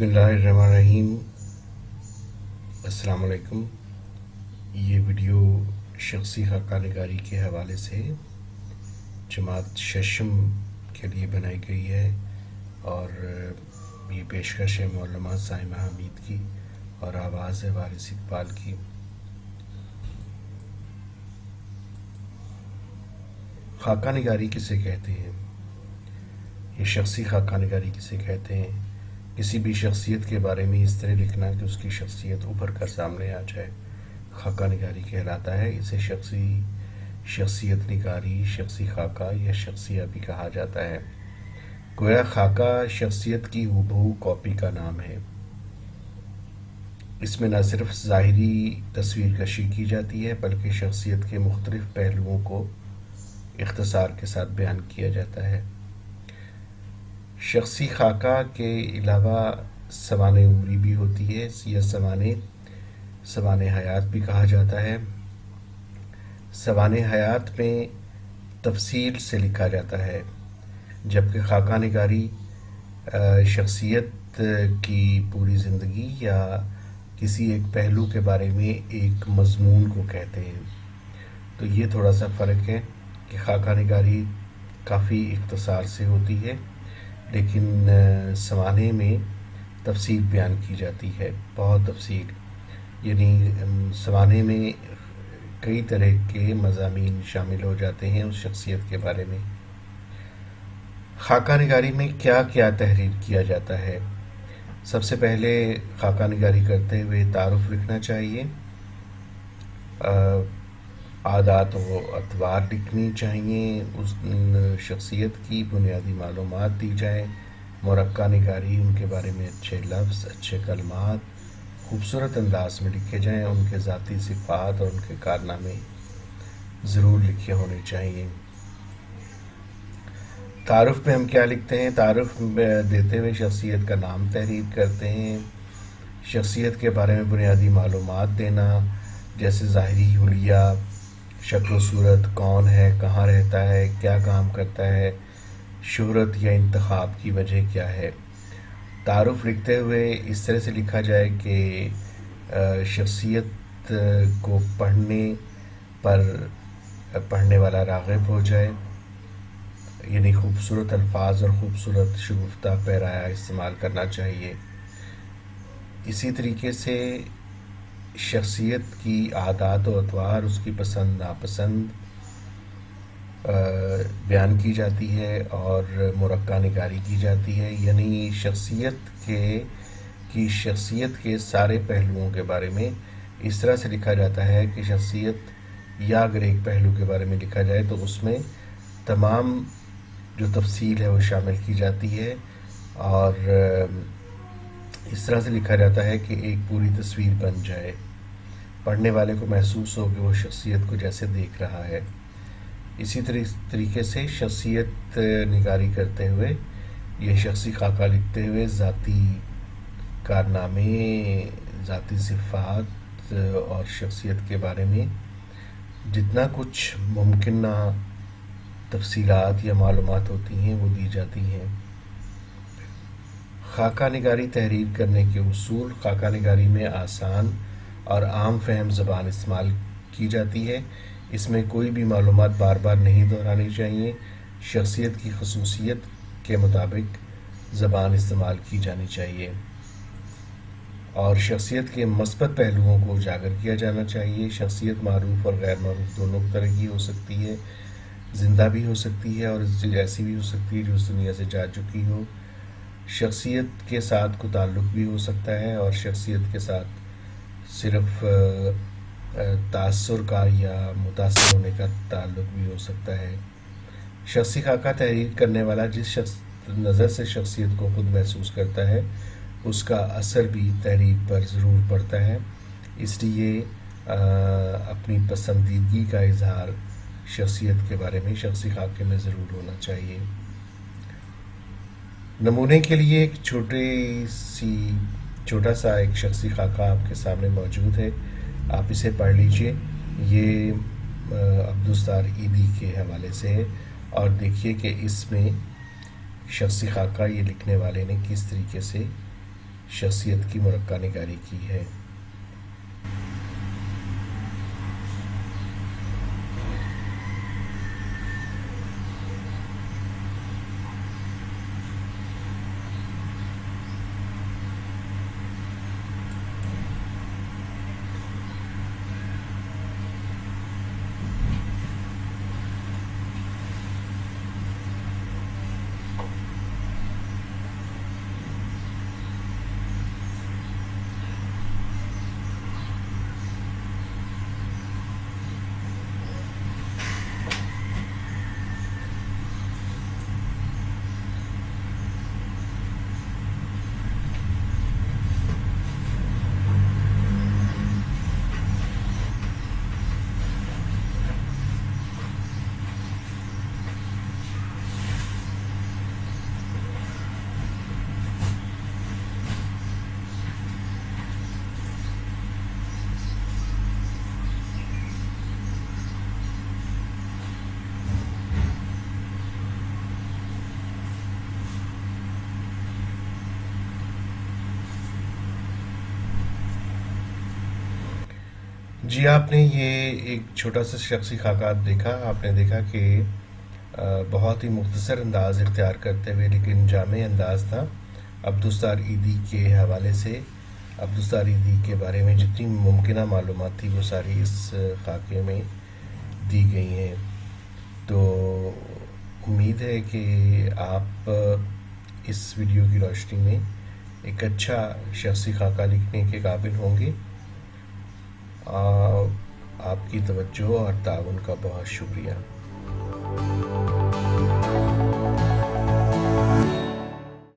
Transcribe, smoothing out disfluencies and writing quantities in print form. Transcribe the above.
बिस्मिल्लाहिर्रहमानिर्रहीम। अस्सलाम वालेकुम। ये वीडियो शख्सी खाका निगारी के हवाले से जमात शशम के लिए बनाई गई है और ये पेशकश है मौलाना साइमा हमीद की और आवाज़ है वारिस इकबाल की। खाका निगारी किसे कहते हैं? ये शख्सी खाका निगारी किसे कहते हैं? किसी भी शख्सियत के बारे में इस तरह लिखना कि उसकी शख्सियत उभर कर सामने आ जाए खाका निगारी कहलाता है। इसे शख्सियत निगारी, शख्सी खाका या शख्सिया भी कहा जाता है। गोया खाका शख्सियत की हूबहू कॉपी का नाम है। इसमें न सिर्फ ज़ाहिरी तस्वीर कशी की जाती है बल्कि शख्सियत के मुख्तलिफ पहलुओं को इख्तिसार के साथ बयान किया जाता है। शख्सी खाका के अलावा सवाने उमरी भी होती है या सवाने हयात भी कहा जाता है। सवाने हयात में तफसील से लिखा जाता है, जबकि खाका निगारी शख्सियत की पूरी ज़िंदगी या किसी एक पहलू के बारे में एक मज़मून को कहते हैं। तो ये थोड़ा सा फ़र्क है कि खाका निगारी काफ़ी इख्तिसार से होती है, लेकिन सवाने में तफसील बयान की जाती है, बहुत तफसील। यानी सवाने में कई तरह के मज़ामीन शामिल हो जाते हैं उस शख्सियत के बारे में। खाका निगारी में क्या क्या तहरीर किया जाता है? सबसे पहले खाका निगारी करते हुए तारुफ लिखना चाहिए, आदात व अतवार लिखनी चाहिए, उस शख्सियत की बुनियादी मालूमात दी जाए। मुरक्का निगारी, उनके बारे में अच्छे लफ्ज़, अच्छे कलमात खूबसूरत अंदाज में लिखे जाएं। उनके ज़ाती सिफ़ात और उनके कारनामे ज़रूर लिखे होने चाहिए। तारुफ में हम क्या लिखते हैं? तारुफ देते हुए शख्सियत का नाम तहरीर करते हैं। शख्सियत के बारे में बुनियादी मालूमात देना, जैसे ज़ाहिरी हुलिया, शक्ल सूरत, कौन है, कहाँ रहता है, क्या काम करता है, शोहरत या इंतखाब की वजह क्या है। तारुफ लिखते हुए इस तरह से लिखा जाए कि शख्सियत को पढ़ने वाला राग़िब हो जाए। यानी खूबसूरत अल्फाज और ख़ूबसूरत शगुफ्ता पैराया इस्तेमाल करना चाहिए। इसी तरीके से शख्सियत की आदात व अतवार, उसकी पसंद नापसंद बयान की जाती है और मुरक्का निगारी की जाती है। यानी शख्सियत के सारे पहलुओं के बारे में इस तरह से लिखा जाता है कि शख्सियत या अगर एक पहलू के बारे में लिखा जाए तो उसमें तमाम जो तफसील है वो शामिल की जाती है और इस तरह से लिखा जाता है कि एक पूरी तस्वीर बन जाए, पढ़ने वाले को महसूस हो कि वो शख्सियत को जैसे देख रहा है। इसी तरीके से शख्सियत निगारी करते हुए ये शख्सी खाका लिखते हुए ज़ाती कारनामे, ज़ाती सिफ़ात और शख्सियत के बारे में जितना कुछ मुमकिन तफसीलात या मालूमात होती हैं वो दी जाती हैं। खाका निगारी तहरीर करने के उसूल। खाका निगारी में आसान और आम फहम ज़बान इस्तेमाल की जाती है। इसमें कोई भी मालूमात बार बार नहीं दोहरानी चाहिए। शख्सियत की खसूसियत के मुताबिक ज़बान इस्तेमाल की जानी चाहिए और शख्सियत के मस्बत पहलुओं को उजागर किया जाना चाहिए। शख्सियत मारूफ और गैर मारूफ दोनों तरह की हो सकती है, ज़िंदा भी हो सकती है और ऐसी भी हो सकती है जो इस दुनिया से जा चुकी हो। शख्सियत के साथ को ताल्लुक़ भी हो सकता है और शख्सियत के साथ सिर्फ तासुर का या मुतासिर होने का ताल्लुक़ भी हो सकता है। शख्सी खाका तहरीर करने वाला जिस नज़र से शख्सियत को खुद महसूस करता है उसका असर भी तहरीर पर ज़रूर पड़ता है। इसलिए अपनी पसंदीदगी का इजहार शख्सियत के बारे में शख्सी खाके में ज़रूर होना चाहिए। नमूने के लिए एक छोटा सा एक शख्सी खाका आपके सामने मौजूद है, आप इसे पढ़ लीजिए। ये अब्दुस्तार ईदी के हवाले से है और देखिए कि इसमें शख्सी खाका ये लिखने वाले ने किस तरीके से شخصیت کی مرقع نگاری کی ہے۔ جی، آپ نے یہ ایک چھوٹا سا شخصی خاکہ دیکھا۔ آپ نے دیکھا کہ بہت ہی مختصر انداز اختیار کرتے ہوئے لیکن جامع انداز تھا۔ عبدالستار ایدھی کے حوالے سے عبدالستار ایدھی کے بارے میں جتنی ممکنہ معلومات تھی وہ ساری اس خاکے میں دی گئی ہیں۔ تو امید ہے کہ آپ اس ویڈیو کی روشنی میں ایک اچھا شخصی خاکہ لکھنے کے قابل ہوں گے۔ آپ کی توجہ اور تعاون کا بہت شکریہ۔